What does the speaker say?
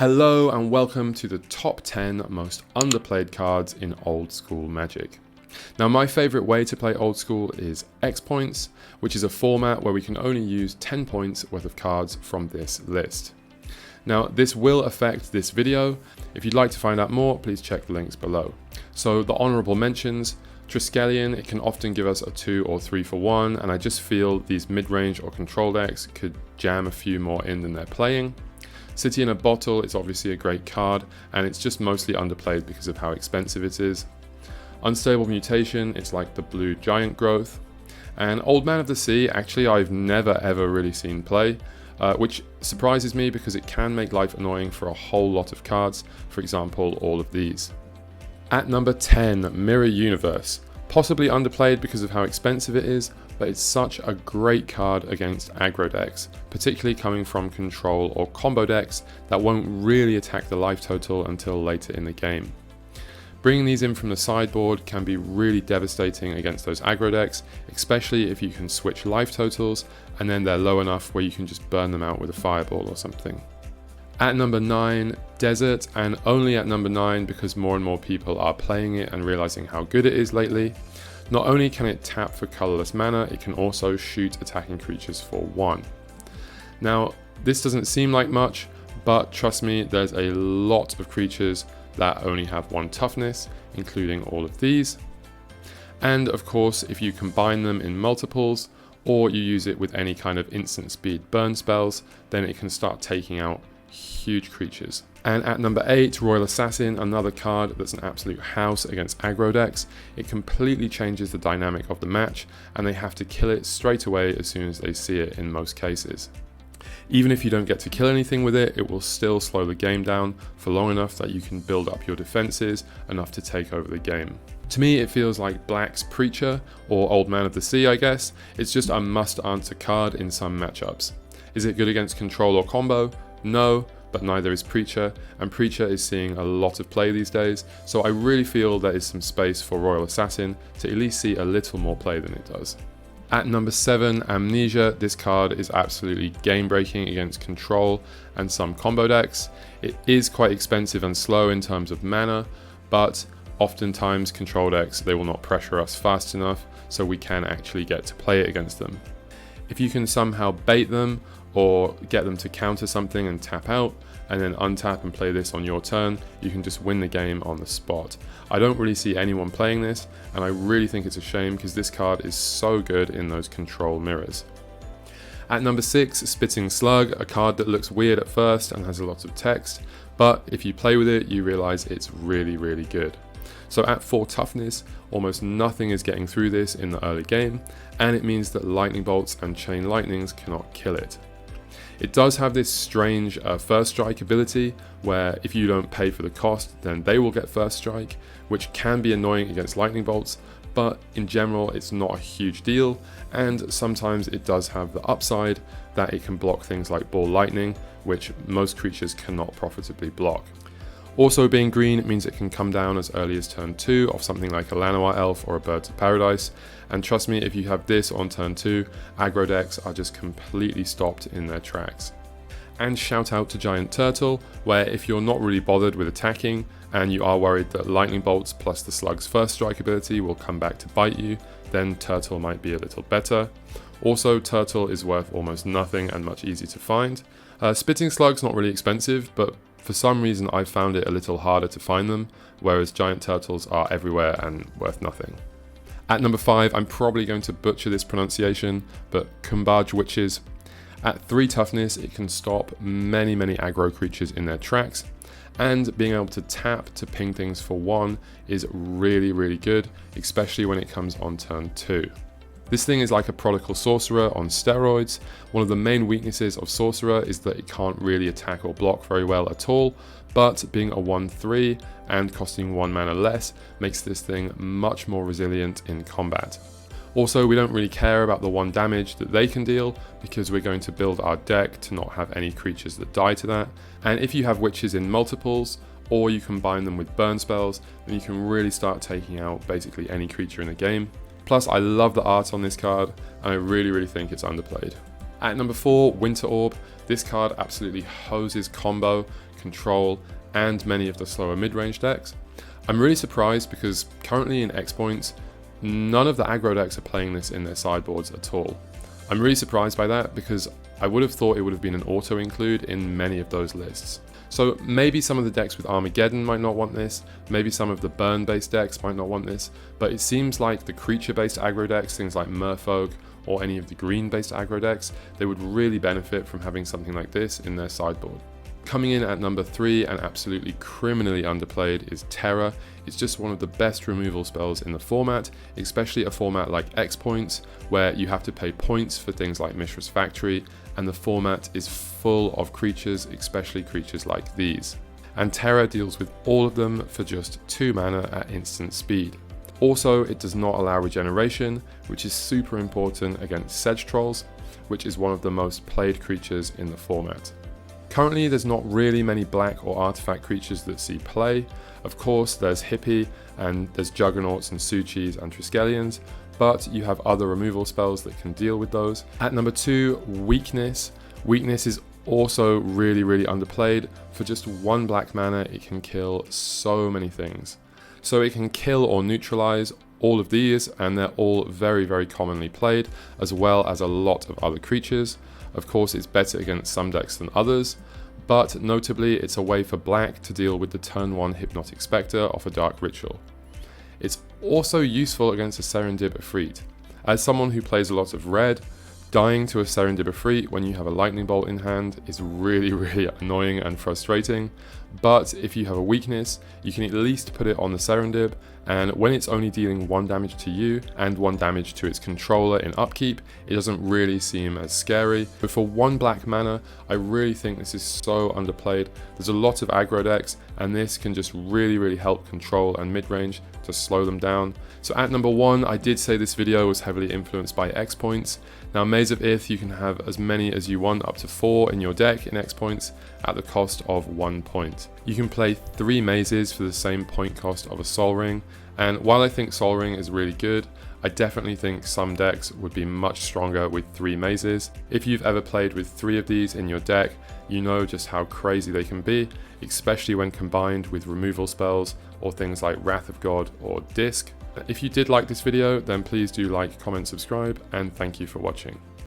Hello and welcome to the top 10 most underplayed cards in old school Magic. Now my favourite way to play old school is Xpoints, which is a format where we can only use 10 points worth of cards from this list. Now this will affect this video. If you'd like to find out more, please check the links below. So the honourable mentions: Triskelion, it can often give us a 2 or 3 for 1, and I just feel these mid-range or control decks could jam a few more in than they're playing. City in a Bottle is obviously a great card, and it's just mostly underplayed because of how expensive it is. Unstable Mutation, it's like the blue giant growth. And Old Man of the Sea, actually I've never ever really seen play, which surprises me because it can make life annoying for a whole lot of cards, for example all of these. At number 10, Mirror Universe. Possibly underplayed because of how expensive it is, but it's such a great card against aggro decks, particularly coming from control or combo decks that won't really attack the life total until later in the game. Bringing these in from the sideboard can be really devastating against those aggro decks, especially if you can switch life totals and then they're low enough where you can just burn them out with a fireball or something. At number 9, Desert, and only at number 9 because more and more people are playing it and realizing how good it is lately. Not only can it tap for colorless mana, it can also shoot attacking creatures for 1. Now, this doesn't seem like much, but trust me, there's a lot of creatures that only have 1 toughness, including all of these. And of course, if you combine them in multiples, or you use it with any kind of instant speed burn spells, then it can start taking out huge creatures. And at number 8, Royal Assassin, another card that's an absolute house against aggro decks. It completely changes the dynamic of the match, and they have to kill it straight away as soon as they see it in most cases. Even if you don't get to kill anything with it, it will still slow the game down for long enough that you can build up your defenses enough to take over the game. To me, it feels like Black's Preacher, or Old Man of the Sea, I guess. It's just a must-answer card in some matchups. Is it good against control or combo? No, but neither is Preacher, and Preacher is seeing a lot of play these days, so I really feel there is some space for Royal Assassin to at least see a little more play than it does. At number 7, Amnesia, this card is absolutely game-breaking against control and some combo decks. It is quite expensive and slow in terms of mana, but oftentimes control decks, they will not pressure us fast enough, so we can actually get to play it against them. If you can somehow bait them, or get them to counter something and tap out, and then untap and play this on your turn, you can just win the game on the spot. I don't really see anyone playing this, and I really think it's a shame because this card is so good in those control mirrors. At number 6, Spitting Slug, a card that looks weird at first and has a lot of text, but if you play with it, you realize it's really, really good. So at 4 toughness, almost nothing is getting through this in the early game, and it means that lightning bolts and chain lightnings cannot kill it. It does have this strange first strike ability where if you don't pay for the cost, then they will get first strike, which can be annoying against lightning bolts, but in general it's not a huge deal, and sometimes it does have the upside that it can block things like ball lightning, which most creatures cannot profitably block. Also being green, it means it can come down as early as turn 2 off something like a Llanowar Elf or a Birds of Paradise, and trust me, if you have this on turn 2, aggro decks are just completely stopped in their tracks. And shout out to Giant Turtle, where if you're not really bothered with attacking, and you are worried that lightning bolts plus the slug's first strike ability will come back to bite you, then Turtle might be a little better. Also, Turtle is worth almost nothing and much easier to find. Spitting Slug's not really expensive, but for some reason I found it a little harder to find them, whereas giant turtles are everywhere and worth nothing. At number 5, I'm probably going to butcher this pronunciation, but Combarge Witches. At 3 toughness, it can stop many aggro creatures in their tracks, and being able to tap to ping things for 1 is really good, especially when it comes on turn 2. This thing is like a Prodigal Sorcerer on steroids. One of the main weaknesses of Sorcerer is that it can't really attack or block very well at all, but being a 1/3 and costing 1 mana less makes this thing much more resilient in combat. Also, we don't really care about the 1 damage that they can deal because we're going to build our deck to not have any creatures that die to that, and if you have witches in multiples, or you combine them with burn spells, then you can really start taking out basically any creature in the game. Plus, I love the art on this card, and I really think it's underplayed. At number 4, Winter Orb. This card absolutely hoses combo, control, and many of the slower mid-range decks. I'm really surprised because currently in Xpoints, none of the aggro decks are playing this in their sideboards at all. I'm really surprised by that because I would have thought it would have been an auto include in many of those lists. So maybe some of the decks with Armageddon might not want this, maybe some of the burn based decks might not want this, but it seems like the creature based aggro decks, things like Merfolk or any of the green based aggro decks, they would really benefit from having something like this in their sideboard. Coming in at number 3 and absolutely criminally underplayed is Terror. It's just one of the best removal spells in the format, especially a format like Xpoints, where you have to pay points for things like Mishra's Factory, and the format is full of creatures, especially creatures like these. And Terror deals with all of them for just 2 mana at instant speed. Also, it does not allow regeneration, which is super important against Sedge Trolls, which is one of the most played creatures in the format. Currently, there's not really many black or artifact creatures that see play. Of course, there's Hippie, and there's Juggernauts and Suchis and Triskelions, but you have other removal spells that can deal with those. At number 2, Weakness. Weakness is also really underplayed. For just 1 black mana, it can kill so many things. So it can kill or neutralize all of these, and they're all very commonly played, as well as a lot of other creatures. Of course, it's better against some decks than others, but notably it's a way for black to deal with the turn 1 Hypnotic Spectre off a Dark Ritual. It's also useful against a Serendib Efreet. As someone who plays a lot of red, dying to a Serendib Efreet when you have a Lightning Bolt in hand is really annoying and frustrating, but if you have a weakness, you can at least put it on the Serendib, and when it's only dealing 1 damage to you and 1 damage to its controller in upkeep, it doesn't really seem as scary. But for 1 black mana, I really think this is so underplayed. There's a lot of aggro decks, and this can just really help control and mid-range to slow them down. So at number 1, I did say this video was heavily influenced by Xpoints. Now Maze of Ith, you can have as many as you want, up to 4 in your deck in Xpoints at the cost of 1 point. You can play 3 mazes for the same point cost of a Sol Ring, and while I think Sol Ring is really good, I definitely think some decks would be much stronger with 3 mazes. If you've ever played with 3 of these in your deck, you know just how crazy they can be, especially when combined with removal spells or things like Wrath of God or Disc. If you did like this video, then please do like, comment, subscribe, and thank you for watching.